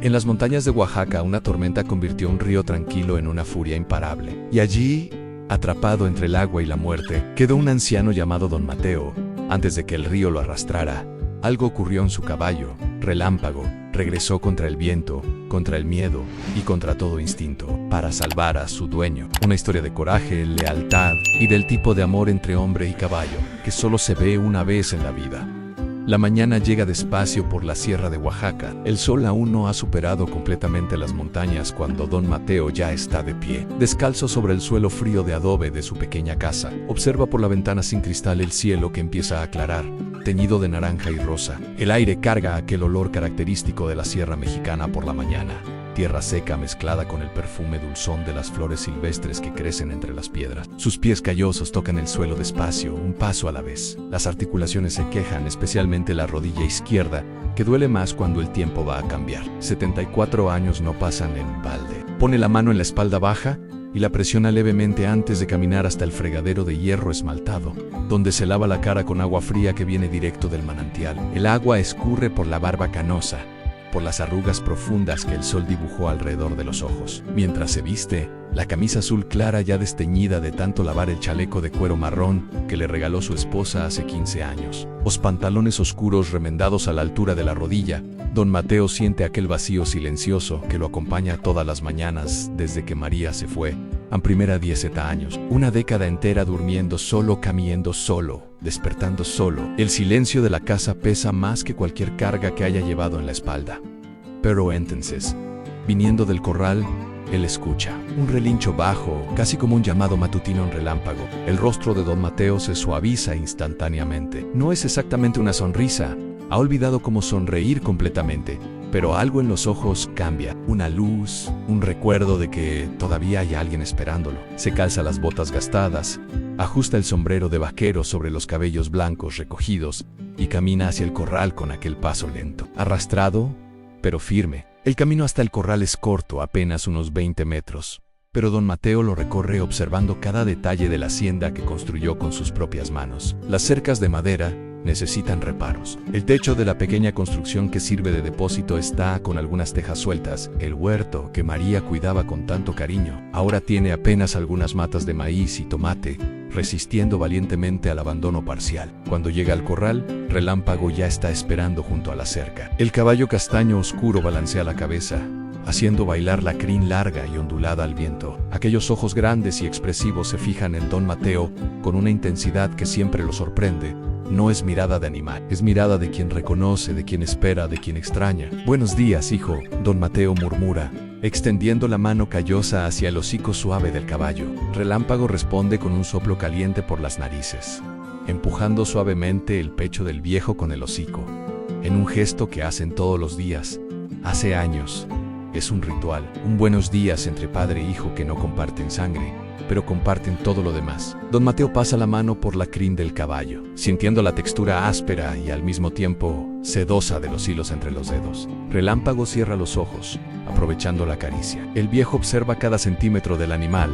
En las montañas de Oaxaca, una tormenta convirtió un río tranquilo en una furia imparable. Y allí, atrapado entre el agua y la muerte, quedó un anciano llamado Don Mateo. Antes de que el río lo arrastrara, algo ocurrió en su caballo. Relámpago regresó contra el viento, contra el miedo y contra todo instinto, para salvar a su dueño. Una historia de coraje, lealtad y del tipo de amor entre hombre y caballo, que solo se ve una vez en la vida. La mañana llega despacio por la sierra de Oaxaca. El sol aún no ha superado completamente las montañas cuando Don Mateo ya está de pie, descalzo sobre el suelo frío de adobe de su pequeña casa. Observa por la ventana sin cristal el cielo que empieza a aclarar, teñido de naranja y rosa. El aire carga aquel olor característico de la sierra mexicana por la mañana. Tierra seca mezclada con el perfume dulzón de las flores silvestres que crecen entre las piedras. Sus pies callosos tocan el suelo despacio, un paso a la vez. Las articulaciones se quejan, especialmente la rodilla izquierda, que duele más cuando el tiempo va a cambiar. 74 años no pasan en balde. Pone la mano en la espalda baja y la presiona levemente antes de caminar hasta el fregadero de hierro esmaltado, donde se lava la cara con agua fría que viene directo del manantial. El agua escurre por la barba canosa, por las arrugas profundas que el sol dibujó alrededor de los ojos. Mientras se viste, la camisa azul clara ya desteñida de tanto lavar el chaleco de cuero marrón que le regaló su esposa hace 15 años. Los pantalones oscuros remendados a la altura de la rodilla, Don Mateo siente aquel vacío silencioso que lo acompaña todas las mañanas desde que María se fue. Han primera 10 años, una década entera durmiendo solo, caminando solo, despertando solo. El silencio de la casa pesa más que cualquier carga que haya llevado en la espalda. Pero entonces, viniendo del corral, él escucha un relincho bajo, casi como un llamado matutino en relámpago. El rostro de Don Mateo se suaviza instantáneamente. No es exactamente una sonrisa, ha olvidado cómo sonreír completamente. Pero algo en los ojos cambia, una luz, un recuerdo de que todavía hay alguien esperándolo. Se calza las botas gastadas, ajusta el sombrero de vaquero sobre los cabellos blancos recogidos y camina hacia el corral con aquel paso lento. Arrastrado, pero firme. El camino hasta el corral es corto, apenas unos 20 metros. Pero Don Mateo lo recorre observando cada detalle de la hacienda que construyó con sus propias manos. Las cercas de madera necesitan reparos. El techo de la pequeña construcción que sirve de depósito está con algunas tejas sueltas. El huerto que María cuidaba con tanto cariño ahora tiene apenas algunas matas de maíz y tomate, resistiendo valientemente al abandono parcial. Cuando llega al corral, Relámpago ya está esperando junto a la cerca. El caballo castaño oscuro balancea la cabeza, haciendo bailar la crin larga y ondulada al viento. Aquellos ojos grandes y expresivos se fijan en Don Mateo con una intensidad que siempre lo sorprende. No es mirada de animal, es mirada de quien reconoce, de quien espera, de quien extraña. «Buenos días, hijo», Don Mateo murmura, extendiendo la mano callosa hacia el hocico suave del caballo. Relámpago responde con un soplo caliente por las narices, empujando suavemente el pecho del viejo con el hocico, en un gesto que hacen todos los días, hace años. Es un ritual, un buenos días entre padre e hijo que no comparten sangre, pero comparten todo lo demás. Don Mateo pasa la mano por la crin del caballo, sintiendo la textura áspera y al mismo tiempo sedosa de los hilos entre los dedos. Relámpago cierra los ojos, aprovechando la caricia. El viejo observa cada centímetro del animal,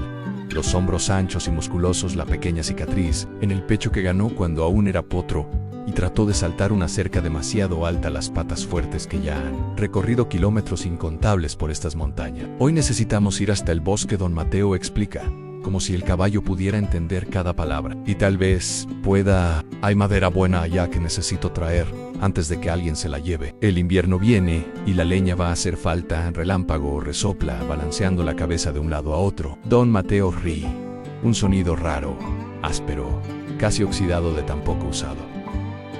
los hombros anchos y musculosos, la pequeña cicatriz en el pecho que ganó cuando aún era potro, y trató de saltar una cerca demasiado alta, las patas fuertes que ya han recorrido kilómetros incontables por estas montañas. Hoy necesitamos ir hasta el bosque, Don Mateo explica, como si el caballo pudiera entender cada palabra. Y tal vez pueda... Hay madera buena allá que necesito traer antes de que alguien se la lleve. El invierno viene y la leña va a hacer falta. Relámpago resopla, balanceando la cabeza de un lado a otro. Don Mateo ríe. Un sonido raro, áspero, casi oxidado de tan poco usado.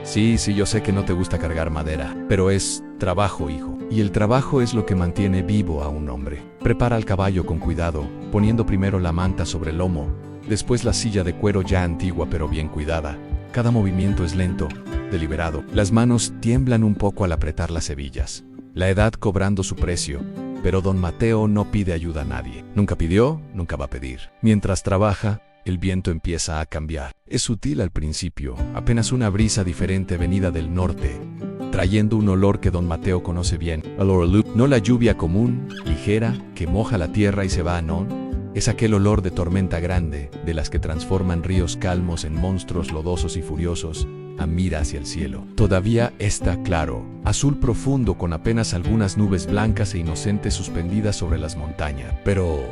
Sí, yo sé que no te gusta cargar madera, pero es trabajo, hijo. Y el trabajo es lo que mantiene vivo a un hombre. Prepara al caballo con cuidado, poniendo primero la manta sobre el lomo, después la silla de cuero ya antigua pero bien cuidada. Cada movimiento es lento, deliberado. Las manos tiemblan un poco al apretar las hebillas. La edad cobrando su precio, pero Don Mateo no pide ayuda a nadie. Nunca pidió, nunca va a pedir. Mientras trabaja, el viento empieza a cambiar. Es sutil al principio, apenas una brisa diferente venida del norte, trayendo un olor que Don Mateo conoce bien. No la lluvia común, ligera, que moja la tierra y se va, no. Es aquel olor de tormenta grande, de las que transforman ríos calmos en monstruos lodosos y furiosos, mira hacia el cielo. Todavía está claro, azul profundo con apenas algunas nubes blancas e inocentes suspendidas sobre las montañas. Pero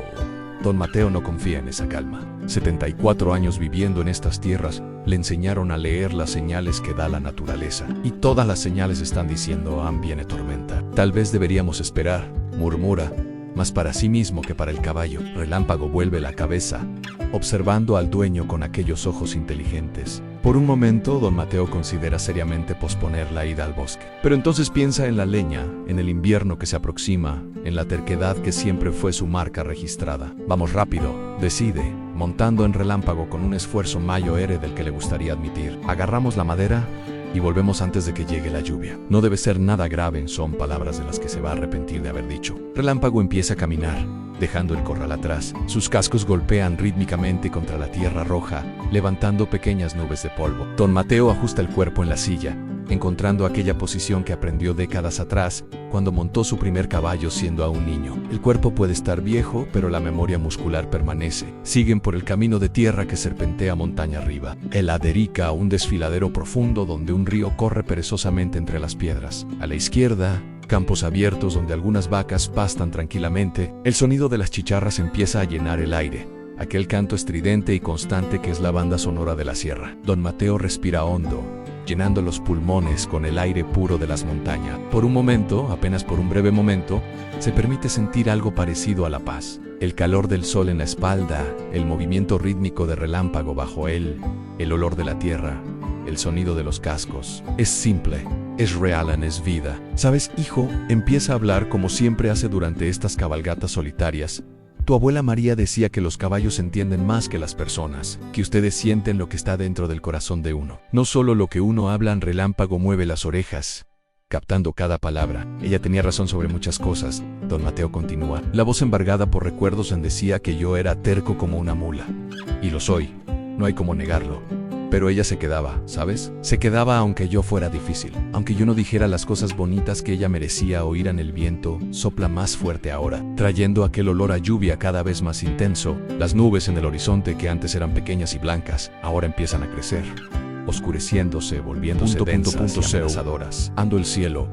don Mateo no confía en esa calma. 74 años viviendo en estas tierras le enseñaron a leer las señales que da la naturaleza. Y todas las señales están diciendo, viene tormenta. Tal vez deberíamos esperar, murmura, más para sí mismo que para el caballo. Relámpago vuelve la cabeza, observando al dueño con aquellos ojos inteligentes. Por un momento, don Mateo considera seriamente posponer la ida al bosque. Pero entonces piensa en la leña, en el invierno que se aproxima, en la terquedad que siempre fue su marca registrada. Vamos rápido, decide, montando en Relámpago con un esfuerzo mayor del que le gustaría admitir. Agarramos la madera y volvemos antes de que llegue la lluvia. No debe ser nada grave, son palabras de las que se va a arrepentir de haber dicho. Relámpago empieza a caminar, dejando el corral atrás. Sus cascos golpean rítmicamente contra la tierra roja, levantando pequeñas nubes de polvo. Don Mateo ajusta el cuerpo en la silla, encontrando aquella posición que aprendió décadas atrás, cuando montó su primer caballo siendo aún niño. El cuerpo puede estar viejo, pero la memoria muscular permanece. Siguen por el camino de tierra que serpentea montaña arriba. Él aderica a un desfiladero profundo donde un río corre perezosamente entre las piedras. A la izquierda, campos abiertos donde algunas vacas pastan tranquilamente. El sonido de las chicharras empieza a llenar el aire, aquel canto estridente y constante que es la banda sonora de la sierra. Don Mateo respira hondo, llenando los pulmones con el aire puro de las montañas. Por un momento, apenas por un breve momento, se permite sentir algo parecido a la paz. El calor del sol en la espalda, el movimiento rítmico de Relámpago bajo él, el olor de la tierra, el sonido de los cascos. Es simple. Es real, es vida. ¿Sabes, hijo? Empieza a hablar como siempre hace durante estas cabalgatas solitarias. Tu abuela María decía que los caballos entienden más que las personas, que ustedes sienten lo que está dentro del corazón de uno. No solo lo que uno habla. Relámpago mueve las orejas, captando cada palabra. Ella tenía razón sobre muchas cosas. Don Mateo continúa. La voz embargada por recuerdos decía que yo era terco como una mula. Y lo soy. No hay cómo negarlo. Pero ella se quedaba, ¿sabes? Se quedaba aunque yo fuera difícil. Aunque yo no dijera las cosas bonitas que ella merecía oír. En el viento sopla más fuerte ahora, trayendo aquel olor a lluvia cada vez más intenso. Las nubes en el horizonte que antes eran pequeñas y blancas, ahora empiezan a crecer, oscureciéndose, volviéndose densas y amenazadoras. Ando el cielo,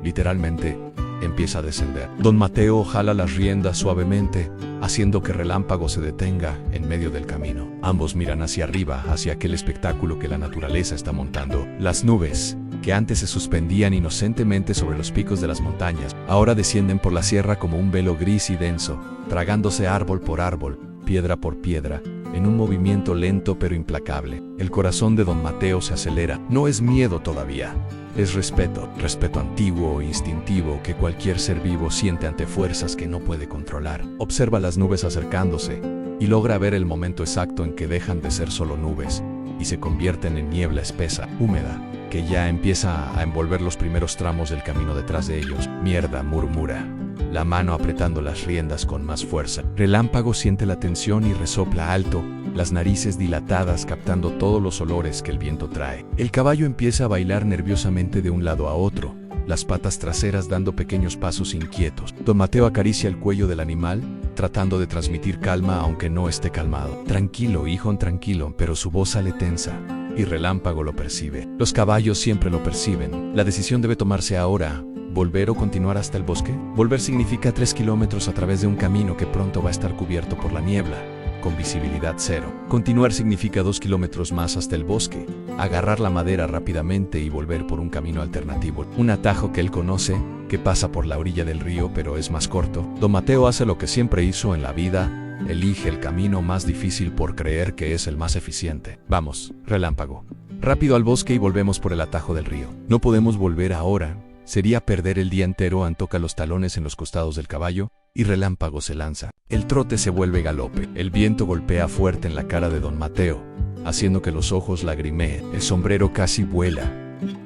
literalmente, empieza a descender. Don Mateo jala las riendas suavemente, haciendo que Relámpago se detenga en medio del camino. Ambos miran hacia arriba, hacia aquel espectáculo que la naturaleza está montando. Las nubes, que antes se suspendían inocentemente sobre los picos de las montañas, ahora descienden por la sierra como un velo gris y denso, tragándose árbol por árbol, piedra por piedra, en un movimiento lento pero implacable. El corazón de don Mateo se acelera. No es miedo todavía, es respeto. Respeto antiguo e instintivo que cualquier ser vivo siente ante fuerzas que no puede controlar. Observa las nubes acercándose y logra ver el momento exacto en que dejan de ser solo nubes y se convierten en niebla espesa, húmeda, que ya empieza a envolver los primeros tramos del camino detrás de ellos. Mierda, murmura, la mano apretando las riendas con más fuerza. Relámpago siente la tensión y resopla alto, las narices dilatadas captando todos los olores que el viento trae. El caballo empieza a bailar nerviosamente de un lado a otro, las patas traseras dando pequeños pasos inquietos. Don Mateo acaricia el cuello del animal, tratando de transmitir calma aunque no esté calmado. Tranquilo, hijo, tranquilo, pero su voz sale tensa. Y Relámpago lo percibe. Los caballos siempre lo perciben. La decisión debe tomarse ahora. ¿Volver o continuar hasta el bosque? Volver significa 3 kilómetros a través de un camino que pronto va a estar cubierto por la niebla, con visibilidad cero. Continuar significa 2 kilómetros más hasta el bosque, agarrar la madera rápidamente y volver por un camino alternativo. Un atajo que él conoce, que pasa por la orilla del río pero es más corto. Don Mateo hace lo que siempre hizo en la vida, elige el camino más difícil por creer que es el más eficiente. Vamos, Relámpago. Rápido al bosque y volvemos por el atajo del río. No podemos volver ahora. Sería perder el día entero. Toca los talones en los costados del caballo y Relámpago se lanza. El trote se vuelve galope. El viento golpea fuerte en la cara de don Mateo, haciendo que los ojos lagrimeen. El sombrero casi vuela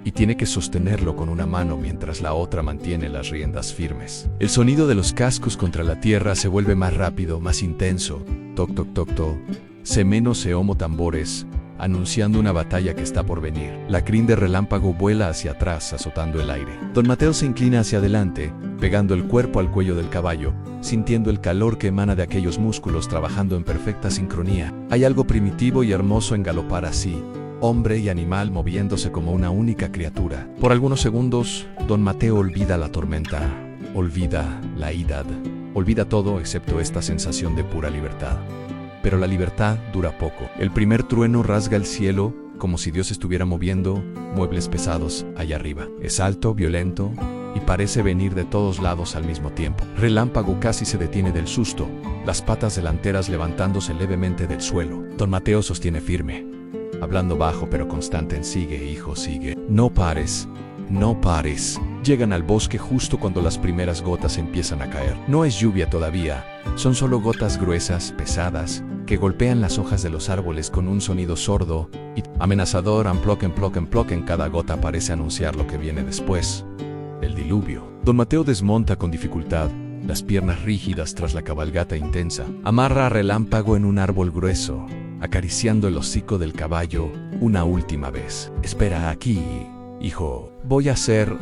y tiene que sostenerlo con una mano mientras la otra mantiene las riendas firmes. El sonido de los cascos contra la tierra se vuelve más rápido, más intenso. Toc, toc, toc, toc. Semenos se homo tambores, anunciando una batalla que está por venir. La crin de Relámpago vuela hacia atrás, azotando el aire. Don Mateo se inclina hacia adelante, pegando el cuerpo al cuello del caballo, sintiendo el calor que emana de aquellos músculos trabajando en perfecta sincronía. Hay algo primitivo y hermoso en galopar así, hombre y animal moviéndose como una única criatura. Por algunos segundos, don Mateo olvida la tormenta, olvida la ira, olvida todo excepto esta sensación de pura libertad. Pero la libertad dura poco. El primer trueno rasga el cielo como si Dios estuviera moviendo muebles pesados allá arriba. Es alto, violento y parece venir de todos lados al mismo tiempo. Relámpago casi se detiene del susto, las patas delanteras levantándose levemente del suelo. Don Mateo sostiene firme, hablando bajo pero constante en sigue, hijo, sigue. No pares, no pares. Llegan al bosque justo cuando las primeras gotas empiezan a caer. No es lluvia todavía, son solo gotas gruesas, pesadas, que golpean las hojas de los árboles con un sonido sordo y amenazador. En cada gota parece anunciar lo que viene después. El diluvio. Don Mateo desmonta con dificultad, las piernas rígidas tras la cabalgata intensa. Amarra a Relámpago en un árbol grueso, acariciando el hocico del caballo una última vez. Espera aquí, hijo, voy a ser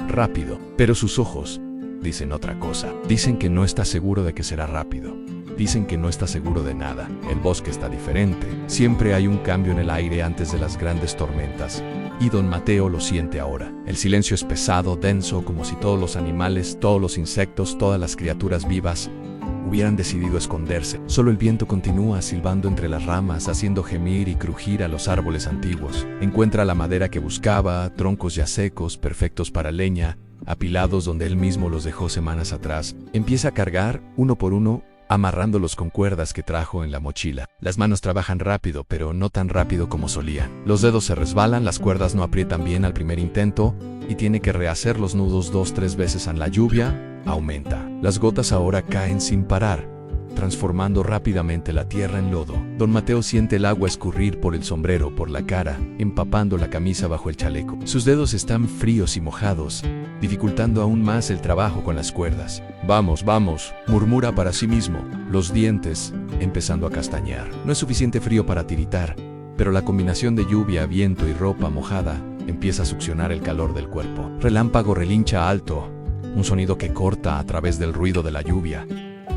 rápido. Pero sus ojos dicen otra cosa. Dicen que no está seguro de que será rápido. Dicen que no está seguro de nada. El bosque está diferente. Siempre hay un cambio en el aire antes de las grandes tormentas. Y don Mateo lo siente ahora. El silencio es pesado, denso, como si todos los animales, todos los insectos, todas las criaturas vivas hubieran decidido esconderse. Solo el viento continúa silbando entre las ramas, haciendo gemir y crujir a los árboles antiguos. Encuentra la madera que buscaba, troncos ya secos, perfectos para leña, apilados donde él mismo los dejó semanas atrás. Empieza a cargar, uno por uno, amarrándolos con cuerdas que trajo en la mochila. Las manos trabajan rápido, pero no tan rápido como solían. Los dedos se resbalan, las cuerdas no aprietan bien al primer intento, y tiene que rehacer los nudos 2-3 veces. La lluvia aumenta. Las gotas ahora caen sin parar, transformando rápidamente la tierra en lodo. Don Mateo siente el agua escurrir por el sombrero, por la cara, empapando la camisa bajo el chaleco. Sus dedos están fríos y mojados, dificultando aún más el trabajo con las cuerdas. Vamos, vamos, murmura para sí mismo, los dientes empezando a castañear. No es suficiente frío para tiritar, pero la combinación de lluvia, viento y ropa mojada empieza a succionar el calor del cuerpo. Relámpago relincha alto, un sonido que corta a través del ruido de la lluvia.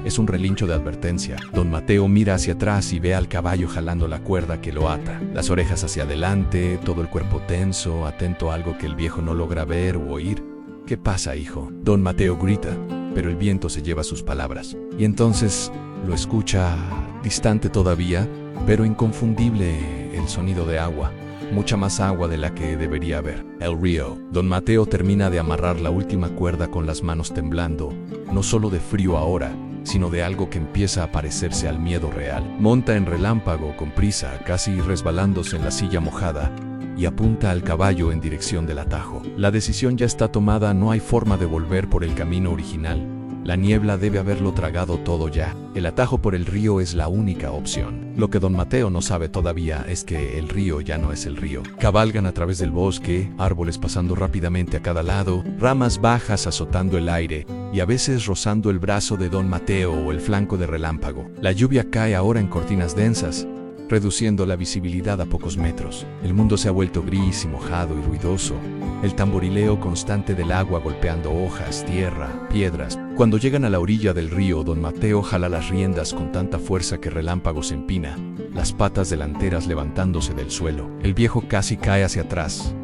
Es un relincho de advertencia. Don Mateo mira hacia atrás y ve al caballo jalando la cuerda que lo ata. Las orejas hacia adelante, todo el cuerpo tenso, atento a algo que el viejo no logra ver u oír. ¿Qué pasa, hijo? Don Mateo grita, pero el viento se lleva sus palabras. Y entonces lo escucha, distante todavía, pero inconfundible, el sonido de agua. Mucha más agua de la que debería haber. El río. Don Mateo termina de amarrar la última cuerda con las manos temblando, no solo de frío ahora, sino de algo que empieza a parecerse al miedo real. Monta en Relámpago con prisa, casi resbalándose en la silla mojada, y apunta al caballo en dirección del atajo. La decisión ya está tomada, no hay forma de volver por el camino original. La niebla debe haberlo tragado todo ya. El atajo por el río es la única opción. Lo que don Mateo no sabe todavía es que el río ya no es el río. Cabalgan a través del bosque, árboles pasando rápidamente a cada lado, ramas bajas azotando el aire, y a veces rozando el brazo de don Mateo o el flanco de Relámpago. La lluvia cae ahora en cortinas densas, reduciendo la visibilidad a pocos metros. El mundo se ha vuelto gris y mojado y ruidoso. El tamborileo constante del agua golpeando hojas, tierra, piedras. Cuando llegan a la orilla del río, don Mateo jala las riendas con tanta fuerza que Relámpago se empina, las patas delanteras levantándose del suelo. El viejo casi cae hacia atrás,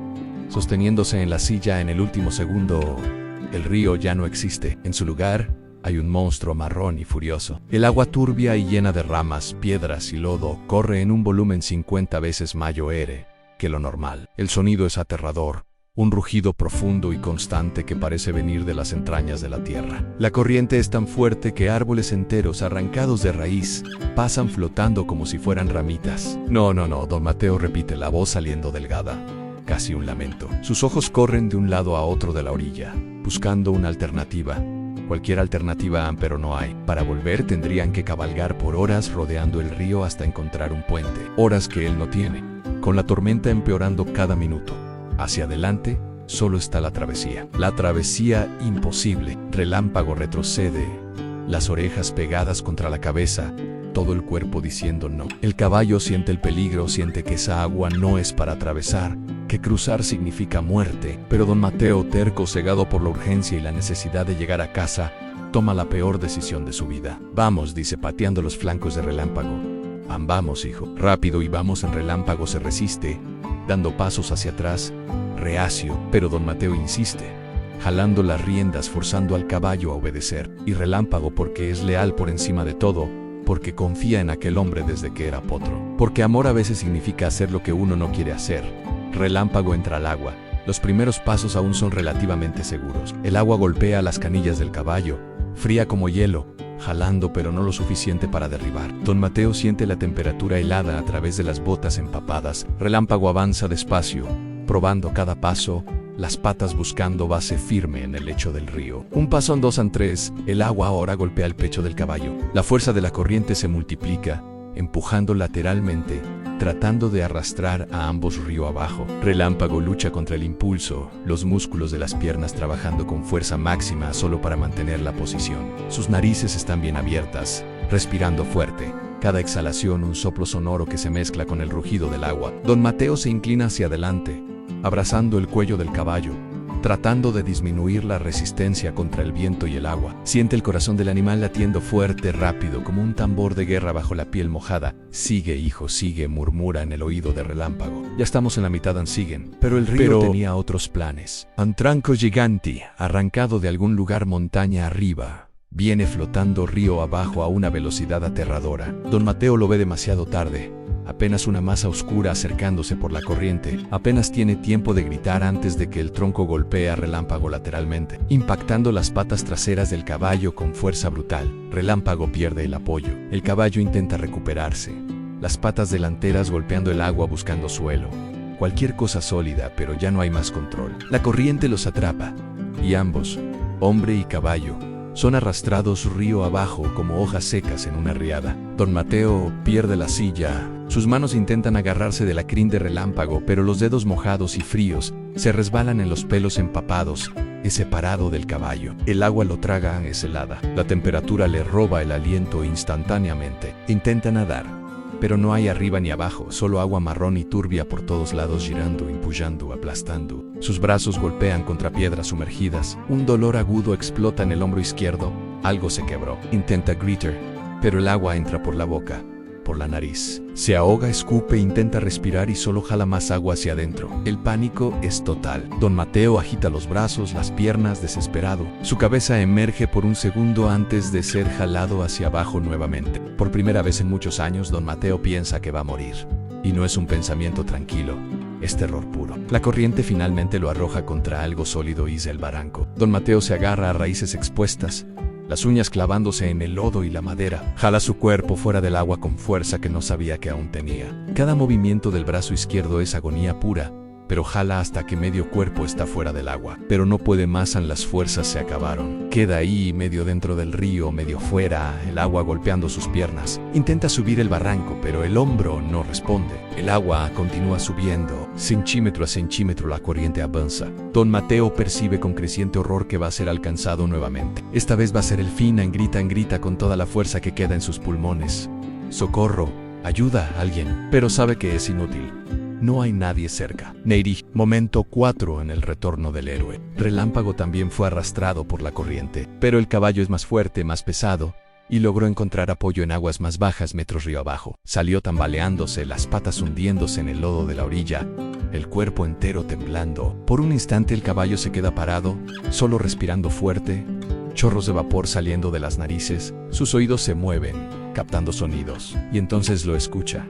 sosteniéndose en la silla en el último segundo. El río ya no existe. En su lugar, hay un monstruo marrón y furioso. El agua turbia y llena de ramas, piedras y lodo corre en un volumen 50 veces mayor que lo normal. El sonido es aterrador, un rugido profundo y constante que parece venir de las entrañas de la tierra. La corriente es tan fuerte que árboles enteros arrancados de raíz pasan flotando como si fueran ramitas. No, don Mateo repite, la voz saliendo delgada, casi un lamento. Sus ojos corren de un lado a otro de la orilla, buscando una alternativa. Cualquier alternativa, pero no hay. Para volver tendrían que cabalgar por horas rodeando el río hasta encontrar un puente. Horas que él no tiene, con la tormenta empeorando cada minuto. Hacia adelante, solo está la travesía. La travesía imposible. Relámpago retrocede, las orejas pegadas contra la cabeza, todo el cuerpo diciendo no. El caballo siente el peligro, siente que esa agua no es para atravesar, que cruzar significa muerte. Pero don Mateo, terco, cegado por la urgencia y la necesidad de llegar a casa, toma la peor decisión de su vida. Vamos, dice pateando los flancos de Relámpago. Vamos, hijo. Rápido y vamos. En Relámpago se resiste, dando pasos hacia atrás, reacio, pero don Mateo insiste, jalando las riendas, forzando al caballo a obedecer, y Relámpago porque es leal por encima de todo, porque confía en aquel hombre desde que era potro, porque amor a veces significa hacer lo que uno no quiere hacer. Relámpago entra al agua. Los primeros pasos aún son relativamente seguros. El agua golpea las canillas del caballo, fría como hielo, jalando pero no lo suficiente para derribar. Don Mateo siente la temperatura helada a través de las botas empapadas. Relámpago avanza despacio, probando cada paso, las patas buscando base firme en el lecho del río. Un paso en dos en tres, el agua ahora golpea el pecho del caballo. La fuerza de la corriente se multiplica, empujando lateralmente, tratando de arrastrar a ambos río abajo. Relámpago lucha contra el impulso, los músculos de las piernas trabajando con fuerza máxima solo para mantener la posición. Sus narices están bien abiertas, respirando fuerte. Cada exhalación un soplo sonoro que se mezcla con el rugido del agua. Don Mateo se inclina hacia adelante, abrazando el cuello del caballo, tratando de disminuir la resistencia contra el viento y el agua. Siente el corazón del animal latiendo fuerte, rápido, como un tambor de guerra bajo la piel mojada. Sigue, hijo, sigue, murmura en el oído de Relámpago. Ya estamos en la mitad, siguen. Pero el río tenía otros planes. Un tranco gigante, arrancado de algún lugar montaña arriba, viene flotando río abajo a una velocidad aterradora. Don Mateo lo ve demasiado tarde. Apenas una masa oscura acercándose por la corriente. Apenas tiene tiempo de gritar antes de que el tronco golpee a Relámpago lateralmente, impactando las patas traseras del caballo con fuerza brutal. Relámpago pierde el apoyo. El caballo intenta recuperarse, las patas delanteras golpeando el agua buscando suelo. Cualquier cosa sólida, pero ya no hay más control. La corriente los atrapa, y ambos, hombre y caballo, son arrastrados río abajo como hojas secas en una riada. Don Mateo pierde la silla. Sus manos intentan agarrarse de la crin de Relámpago, pero los dedos mojados y fríos se resbalan en los pelos empapados, separado del caballo. El agua lo traga, es helada. La temperatura le roba el aliento instantáneamente. Intenta nadar, pero no hay arriba ni abajo, solo agua marrón y turbia por todos lados girando, empullando, aplastando. Sus brazos golpean contra piedras sumergidas. Un dolor agudo explota en el hombro izquierdo. Algo se quebró. Intenta gritar, pero el agua entra por la boca, por la nariz. Se ahoga, escupe, intenta respirar y solo jala más agua hacia adentro. El pánico es total. Don Mateo agita los brazos, las piernas, desesperado. Su cabeza emerge por un segundo antes de ser jalado hacia abajo nuevamente. Por primera vez en muchos años, Don Mateo piensa que va a morir. Y no es un pensamiento tranquilo, es terror puro. La corriente finalmente lo arroja contra algo sólido y el barranco. Don Mateo se agarra a raíces expuestas, las uñas clavándose en el lodo y la madera. Jala su cuerpo fuera del agua con fuerza que no sabía que aún tenía. Cada movimiento del brazo izquierdo es agonía pura, pero jala hasta que medio cuerpo está fuera del agua. Pero no puede más, las fuerzas se acabaron. Queda ahí, medio dentro del río, medio fuera, el agua golpeando sus piernas. Intenta subir el barranco, pero el hombro no responde. El agua continúa subiendo. Centímetro a centímetro la corriente avanza. Don Mateo percibe con creciente horror que va a ser alcanzado nuevamente. Esta vez va a ser el fin, grita con toda la fuerza que queda en sus pulmones. ¡Socorro! ¡Ayuda a alguien! Pero sabe que es inútil. No hay nadie cerca. Neyri. Momento 4 en el retorno del héroe. Relámpago también fue arrastrado por la corriente, pero el caballo es más fuerte, más pesado, y logró encontrar apoyo en aguas más bajas metros río abajo. Salió tambaleándose, las patas hundiéndose en el lodo de la orilla, el cuerpo entero temblando. Por un instante el caballo se queda parado, solo respirando fuerte, chorros de vapor saliendo de las narices. Sus oídos se mueven, captando sonidos, y entonces lo escucha.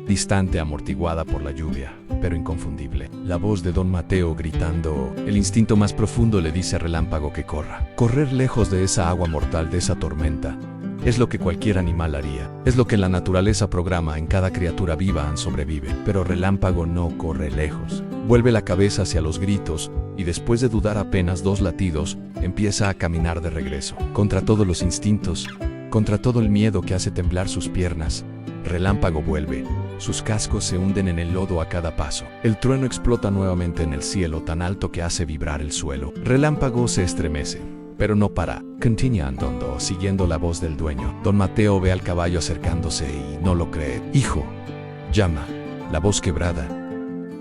Distante, amortiguada por la lluvia, pero inconfundible. La voz de Don Mateo gritando. El instinto más profundo le dice a Relámpago que corra. Correr lejos de esa agua mortal, de esa tormenta, es lo que cualquier animal haría. Es lo que la naturaleza programa en cada criatura viva sobrevive. Pero Relámpago no corre lejos. Vuelve la cabeza hacia los gritos, y después de dudar apenas 2 latidos, empieza a caminar de regreso. Contra todos los instintos, contra todo el miedo que hace temblar sus piernas, Relámpago vuelve. Sus cascos se hunden en el lodo a cada paso. El trueno explota nuevamente en el cielo tan alto que hace vibrar el suelo. Relámpago se estremece, pero no para. Continúa andando, siguiendo la voz del dueño. Don Mateo ve al caballo acercándose y no lo cree. ¡Hijo! Llama. La voz quebrada.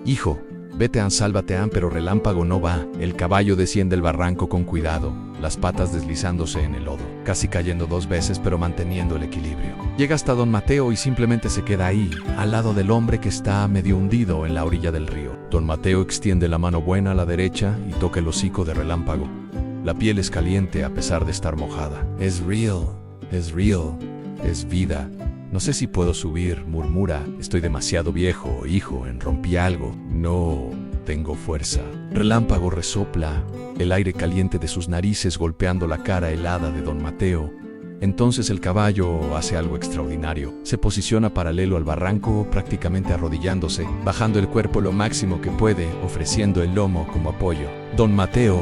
¡Hijo! Vete, An, sálvate, An, pero Relámpago no va. El caballo desciende el barranco con cuidado, las patas deslizándose en el lodo, casi cayendo 2 veces pero manteniendo el equilibrio. Llega hasta Don Mateo y simplemente se queda ahí, al lado del hombre que está medio hundido en la orilla del río. Don Mateo extiende la mano buena a la derecha y toca el hocico de Relámpago. La piel es caliente a pesar de estar mojada. Es real, es vida. No sé si puedo subir, murmura. Estoy demasiado viejo, hijo, rompí algo. No tengo fuerza. Relámpago resopla, el aire caliente de sus narices golpeando la cara helada de Don Mateo. Entonces el caballo hace algo extraordinario. Se posiciona paralelo al barranco, prácticamente arrodillándose, bajando el cuerpo lo máximo que puede, ofreciendo el lomo como apoyo. Don Mateo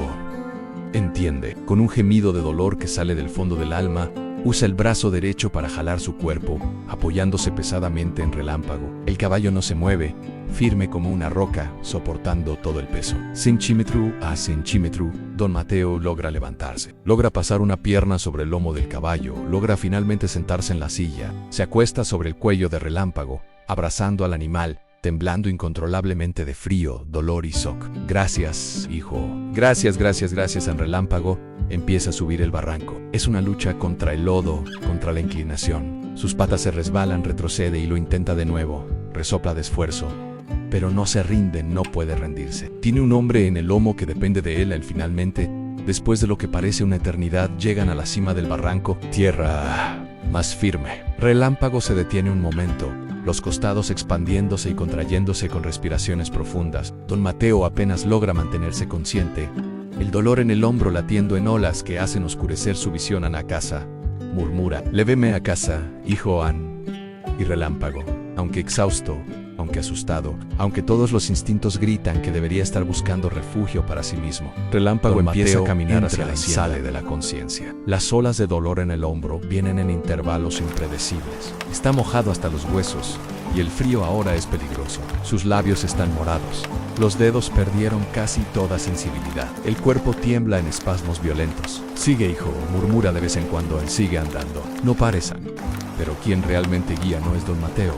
entiende. Con un gemido de dolor que sale del fondo del alma, usa el brazo derecho para jalar su cuerpo, apoyándose pesadamente en Relámpago. El caballo no se mueve, firme como una roca, soportando todo el peso. Centímetro a centímetro, Don Mateo logra levantarse. Logra pasar una pierna sobre el lomo del caballo, logra finalmente sentarse en la silla. Se acuesta sobre el cuello de Relámpago, abrazando al animal, temblando incontrolablemente de frío, dolor y shock. Gracias, hijo. Gracias, en Relámpago. Empieza a subir el barranco. Es una lucha contra el lodo, contra la inclinación. Sus patas se resbalan, retrocede y lo intenta de nuevo. Resopla de esfuerzo. Pero no se rinde, no puede rendirse. Tiene un hombre en el lomo que depende de él. Finalmente, después de lo que parece una eternidad, llegan a la cima del barranco. Tierra más firme. Relámpago se detiene un momento, los costados expandiéndose y contrayéndose con respiraciones profundas. Don Mateo apenas logra mantenerse consciente, el dolor en el hombro latiendo en olas que hacen oscurecer su visión. An, a casa, murmura. Léveme a casa, hijo An. Y Relámpago, aunque exhausto, aunque asustado, aunque todos los instintos gritan que debería estar buscando refugio para sí mismo, Relámpago empieza a caminar hacia la hacienda. Sale de la conciencia. Las olas de dolor en el hombro vienen en intervalos impredecibles. Está mojado hasta los huesos y el frío ahora es peligroso. Sus labios están morados. Los dedos perdieron casi toda sensibilidad. El cuerpo tiembla en espasmos violentos. Sigue, hijo, murmura de vez en cuando. Él sigue andando. No pares, An. Pero quien realmente guía no es Don Mateo,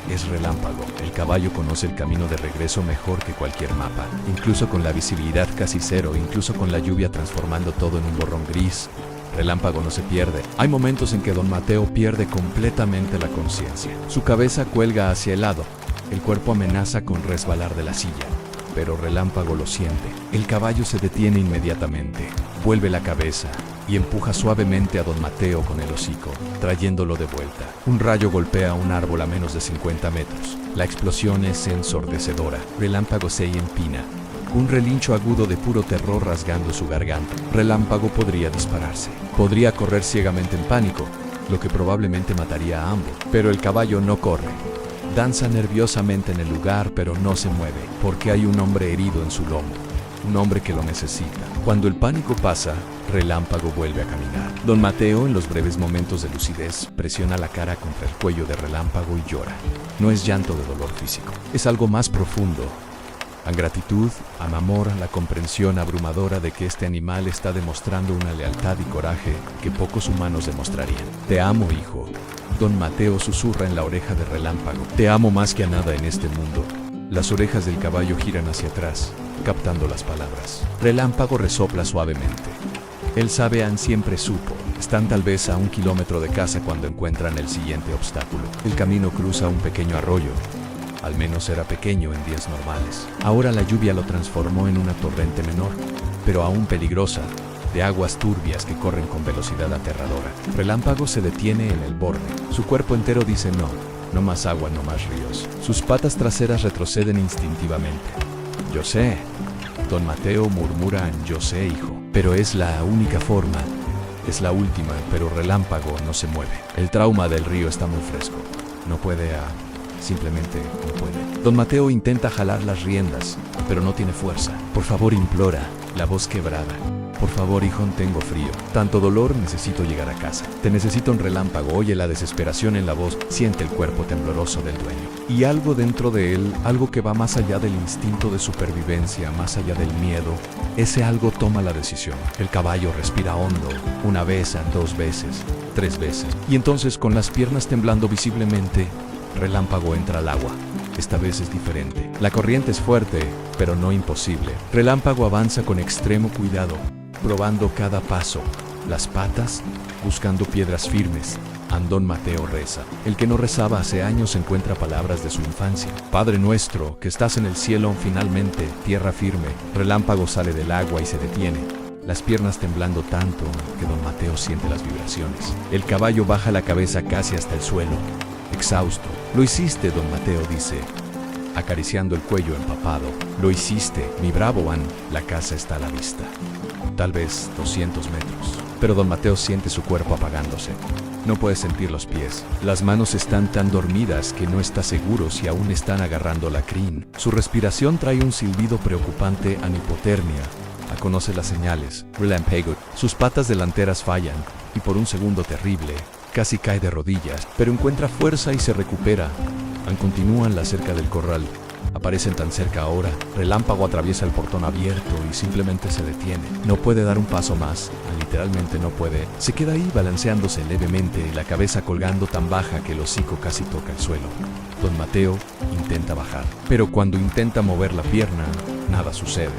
es Relámpago. El caballo conoce el camino de regreso mejor que cualquier mapa. Incluso con la visibilidad casi cero, incluso con la lluvia transformando todo en un borrón gris, Relámpago no se pierde. Hay momentos en que Don Mateo pierde completamente la conciencia. Su cabeza cuelga hacia el lado. El cuerpo amenaza con resbalar de la silla. Pero Relámpago lo siente. El caballo se detiene inmediatamente. Vuelve la cabeza y empuja suavemente a Don Mateo con el hocico, trayéndolo de vuelta. Un rayo golpea un árbol a menos de 50 metros. La explosión es ensordecedora. Relámpago se empina. Un relincho agudo de puro terror rasgando su garganta. Relámpago podría dispararse. Podría correr ciegamente en pánico, lo que probablemente mataría a ambos. Pero el caballo no corre. Danza nerviosamente en el lugar, pero no se mueve, porque hay un hombre herido en su lomo. Un hombre que lo necesita. Cuando el pánico pasa, Relámpago vuelve a caminar. Don Mateo, en los breves momentos de lucidez, presiona la cara contra el cuello de Relámpago y llora. No es llanto de dolor físico, es algo más profundo. A gratitud, a amor, la comprensión abrumadora de que este animal está demostrando una lealtad y coraje que pocos humanos demostrarían. Te amo, hijo. Don Mateo susurra en la oreja de Relámpago. Te amo más que a nada en este mundo. Las orejas del caballo giran hacia atrás, captando las palabras. Relámpago resopla suavemente. Él sabe, An siempre supo. Están tal vez a 1 kilómetro de casa cuando encuentran el siguiente obstáculo. El camino cruza un pequeño arroyo. Al menos era pequeño en días normales. Ahora la lluvia lo transformó en una torrente menor, pero aún peligrosa, de aguas turbias que corren con velocidad aterradora. Relámpago se detiene en el borde. Su cuerpo entero dice no. No más agua, no más ríos. Sus patas traseras retroceden instintivamente. Yo sé. Don Mateo murmura en yo sé, hijo. Pero es la única forma. Es la última, pero Relámpago no se mueve. El trauma del río está muy fresco. No puede simplemente no puede. Don Mateo intenta jalar las riendas, pero no tiene fuerza. Por favor, implora, la voz quebrada. Por favor, hijo, tengo frío. Tanto dolor, necesito llegar a casa. Te necesito, en Relámpago. Oye la desesperación en la voz, siente el cuerpo tembloroso del dueño. Y algo dentro de él, algo que va más allá del instinto de supervivencia, más allá del miedo, ese algo toma la decisión. El caballo respira hondo, 1 vez, 2 veces, 3 veces. Y entonces, con las piernas temblando visiblemente, Relámpago entra al agua. Esta vez es diferente. La corriente es fuerte, pero no imposible. Relámpago avanza con extremo cuidado, probando cada paso. Las patas, buscando piedras firmes. Don Mateo reza. El que no rezaba hace años encuentra palabras de su infancia. Padre nuestro, que estás en el cielo, finalmente, tierra firme. Relámpago sale del agua y se detiene, las piernas temblando tanto que don Mateo siente las vibraciones. El caballo baja la cabeza casi hasta el suelo, exhausto. Lo hiciste, don Mateo dice, acariciando el cuello empapado. Lo hiciste, mi bravo Juan. La casa está a la vista. Tal vez 200 metros. Pero don Mateo siente su cuerpo apagándose. No puede sentir los pies. Las manos están tan dormidas que no está seguro si aún están agarrando la crin. Su respiración trae un silbido preocupante a hipotermia. Conoce las señales. Relámpago. Sus patas delanteras fallan, y por un segundo terrible, casi cae de rodillas, pero encuentra fuerza y se recupera. Continúan la cerca del corral. Aparecen tan cerca ahora. Relámpago atraviesa el portón abierto y simplemente se detiene. No puede dar un paso más. Literalmente no puede. Se queda ahí balanceándose levemente, la cabeza colgando tan baja que el hocico casi toca el suelo. Don Mateo intenta bajar, pero cuando intenta mover la pierna, nada sucede.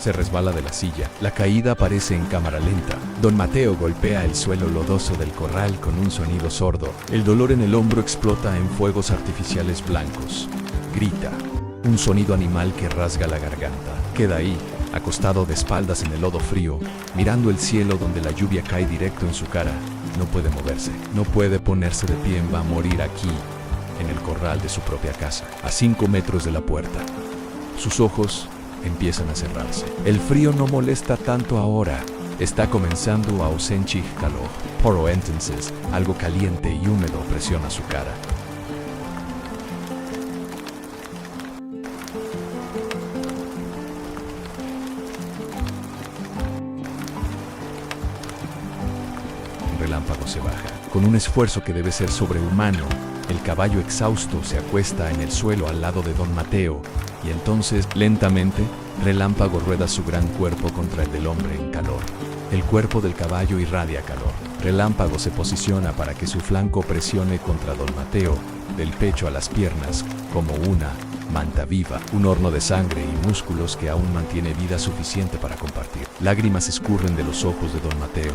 Se resbala de la silla. La caída aparece en cámara lenta. Don Mateo golpea el suelo lodoso del corral con un sonido sordo. El dolor en el hombro explota en fuegos artificiales blancos. Grita. Un sonido animal que rasga la garganta. Queda ahí, acostado de espaldas en el lodo frío, mirando el cielo donde la lluvia cae directo en su cara. No puede moverse. No puede ponerse de pie. Va a morir aquí, en el corral de su propia casa, a 5 metros de la puerta. Sus ojos empiezan a cerrarse. El frío no molesta tanto ahora. Está comenzando a ausentar calor. Por entonces, algo caliente y húmedo presiona su cara. Relámpago se baja. Con un esfuerzo que debe ser sobrehumano, el caballo exhausto se acuesta en el suelo al lado de don Mateo. Y entonces, lentamente, Relámpago rueda su gran cuerpo contra el del hombre en calor. El cuerpo del caballo irradia calor. Relámpago se posiciona para que su flanco presione contra don Mateo, del pecho a las piernas, como una manta viva, un horno de sangre y músculos que aún mantiene vida suficiente para compartir. Lágrimas escurren de los ojos de don Mateo,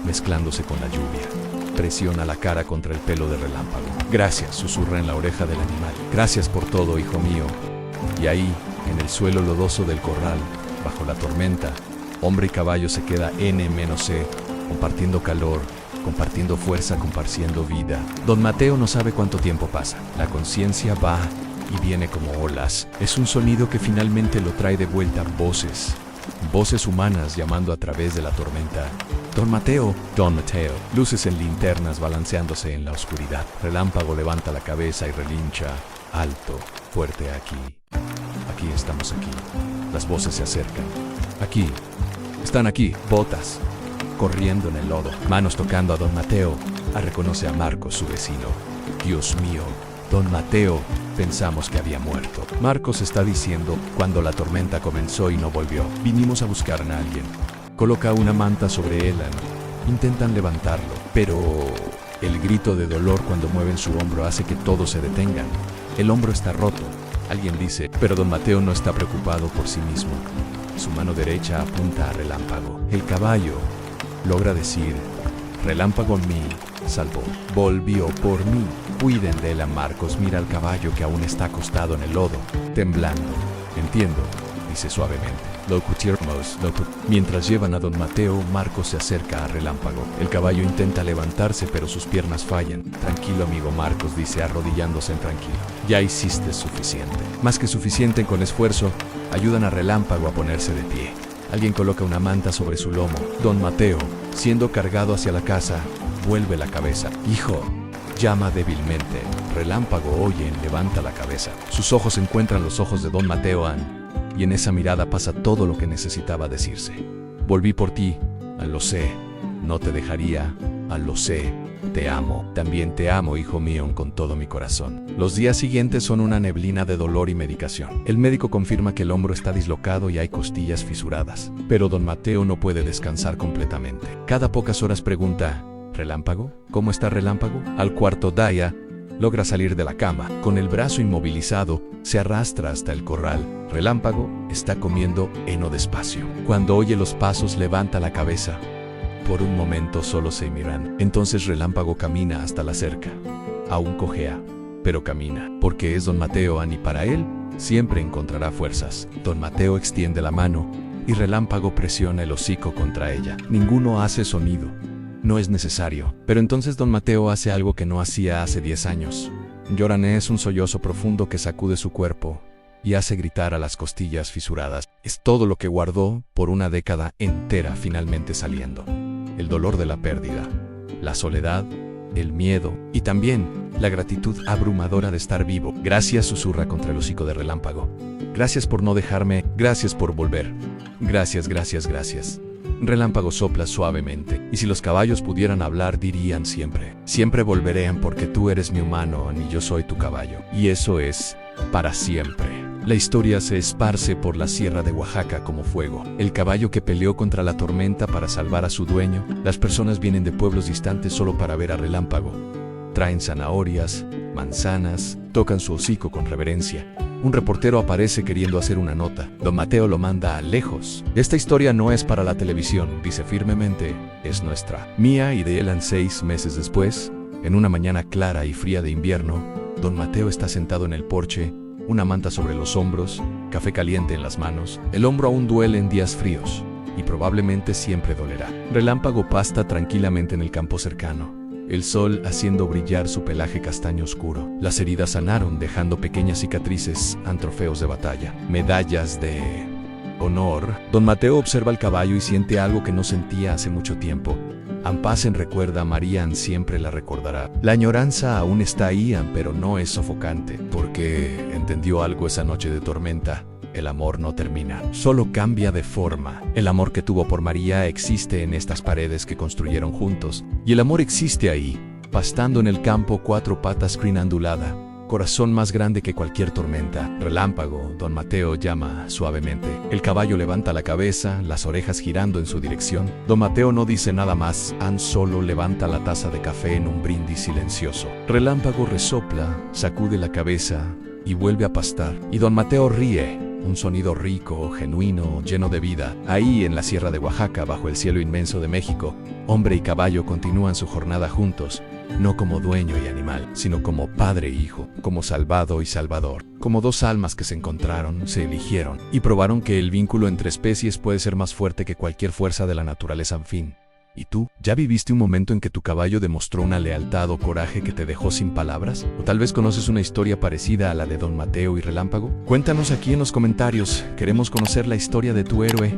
mezclándose con la lluvia. Presiona la cara contra el pelo de Relámpago. Gracias, susurra en la oreja del animal. Gracias por todo, hijo mío. Y ahí, en el suelo lodoso del corral, bajo la tormenta, hombre y caballo se queda N-C, compartiendo calor, compartiendo fuerza, compartiendo vida. Don Mateo no sabe cuánto tiempo pasa. La conciencia va y viene como olas. Es un sonido que finalmente lo trae de vuelta. Voces humanas llamando a través de la tormenta. Don Mateo, Don Mateo. Luces en linternas balanceándose en la oscuridad. Relámpago levanta la cabeza y relincha. Alto, fuerte aquí. Aquí estamos aquí. Las voces se acercan. Aquí. Están aquí. Botas. Corriendo en el lodo. Manos tocando a don Mateo. Reconoce a Marcos, su vecino. Dios mío. Don Mateo. Pensamos que había muerto. Marcos está diciendo, cuando la tormenta comenzó y no volvió. Vinimos a buscar a alguien. Coloca una manta sobre él. Intentan levantarlo. Pero el grito de dolor cuando mueven su hombro hace que todos se detengan. El hombro está roto. Alguien dice, pero don Mateo no está preocupado por sí mismo. Su mano derecha apunta a Relámpago. El caballo logra decir, Relámpago me salvó. Volvió por mí. Cuiden de él. Marcos mira al caballo que aún está acostado en el lodo, temblando. Entiendo, dice suavemente. Mientras llevan a don Mateo, Marcos se acerca a Relámpago. El caballo intenta levantarse, pero sus piernas fallan. Tranquilo, amigo, Marcos dice, arrodillándose en tranquilo. Ya hiciste suficiente. Más que suficiente. Con esfuerzo, ayudan a Relámpago a ponerse de pie. Alguien coloca una manta sobre su lomo. Don Mateo, siendo cargado hacia la casa, vuelve la cabeza. Hijo, llama débilmente. Relámpago oye, levanta la cabeza. Sus ojos encuentran los ojos de don Mateo y en esa mirada pasa todo lo que necesitaba decirse. Volví por ti, lo sé. No te dejaría, lo sé. Te amo. También te amo, hijo mío, con todo mi corazón. Los días siguientes son una neblina de dolor y medicación. El médico confirma que el hombro está dislocado y hay costillas fisuradas. Pero don Mateo no puede descansar completamente. Cada pocas horas pregunta, ¿Relámpago? ¿Cómo está Relámpago? Al cuarto día, Logra salir de la cama. Con el brazo inmovilizado, se arrastra hasta el corral. Relámpago está comiendo heno despacio. Cuando oye los pasos, levanta la cabeza. Por un momento solo se miran. Entonces Relámpago camina hasta la cerca. Aún cojea, pero camina. Porque es Don Mateo y para él siempre encontrará fuerzas. Don Mateo extiende la mano y Relámpago presiona el hocico contra ella. Ninguno hace sonido. No es necesario. Pero entonces Don Mateo hace algo que no hacía hace 10 años. Llorané es un sollozo profundo que sacude su cuerpo y hace gritar a las costillas fisuradas. Es todo lo que guardó por una década entera finalmente saliendo. El dolor de la pérdida, la soledad, el miedo y también la gratitud abrumadora de estar vivo. Gracias, susurra contra el hocico de Relámpago. Gracias por no dejarme, gracias por volver. Gracias, gracias, gracias. Relámpago sopla suavemente, y si los caballos pudieran hablar dirían siempre. Siempre volverán porque tú eres mi humano y yo soy tu caballo. Y eso es para siempre. La historia se esparce por la sierra de Oaxaca como fuego. El caballo que peleó contra la tormenta para salvar a su dueño. Las personas vienen de pueblos distantes solo para ver a Relámpago. Traen zanahorias, manzanas, tocan su hocico con reverencia. Un reportero aparece queriendo hacer una nota. Don Mateo lo manda a lejos. Esta historia no es para la televisión, dice firmemente, es nuestra. Mía y de Elan 6 meses después, en una mañana clara y fría de invierno, Don Mateo está sentado en el porche, una manta sobre los hombros, café caliente en las manos. El hombro aún duele en días fríos, y probablemente siempre dolerá. Relámpago pasta tranquilamente en el campo cercano, el sol haciendo brillar su pelaje castaño oscuro. Las heridas sanaron, dejando pequeñas cicatrices, trofeos de batalla, medallas de honor. Don Mateo observa el caballo y siente algo que no sentía hace mucho tiempo. Ampasen recuerda a María, siempre la recordará. La añoranza aún está ahí, pero no es sofocante, porque entendió algo esa noche de tormenta. El amor no termina, solo cambia de forma. El amor que tuvo por María existe en estas paredes que construyeron juntos, y el amor existe ahí, pastando en el campo, 4 patas, crin ondulada, corazón más grande que cualquier tormenta. Relámpago, Don Mateo llama suavemente. El caballo levanta la cabeza, las orejas girando en su dirección. Don Mateo no dice nada más, solo levanta la taza de café en un brindis silencioso. Relámpago resopla, sacude la cabeza y vuelve a pastar. Y Don Mateo ríe, un sonido rico, genuino, lleno de vida. Ahí en la sierra de Oaxaca, bajo el cielo inmenso de México, hombre y caballo continúan su jornada juntos. No como dueño y animal, sino como padre e hijo, como salvado y salvador, como 2 almas que se encontraron, se eligieron, y probaron que el vínculo entre especies puede ser más fuerte que cualquier fuerza de la naturaleza, en fin. ¿Y tú? ¿Ya viviste un momento en que tu caballo demostró una lealtad o coraje que te dejó sin palabras? ¿O tal vez conoces una historia parecida a la de Don Mateo y Relámpago? Cuéntanos aquí en los comentarios, queremos conocer la historia de tu héroe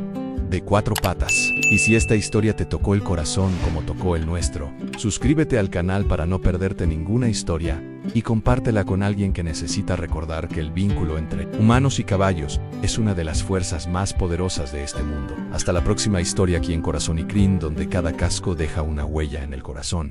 de 4 patas. Y si esta historia te tocó el corazón como tocó el nuestro, suscríbete al canal para no perderte ninguna historia y compártela con alguien que necesita recordar que el vínculo entre humanos y caballos es una de las fuerzas más poderosas de este mundo. Hasta la próxima historia aquí en Corazón y Crin, donde cada casco deja una huella en el corazón.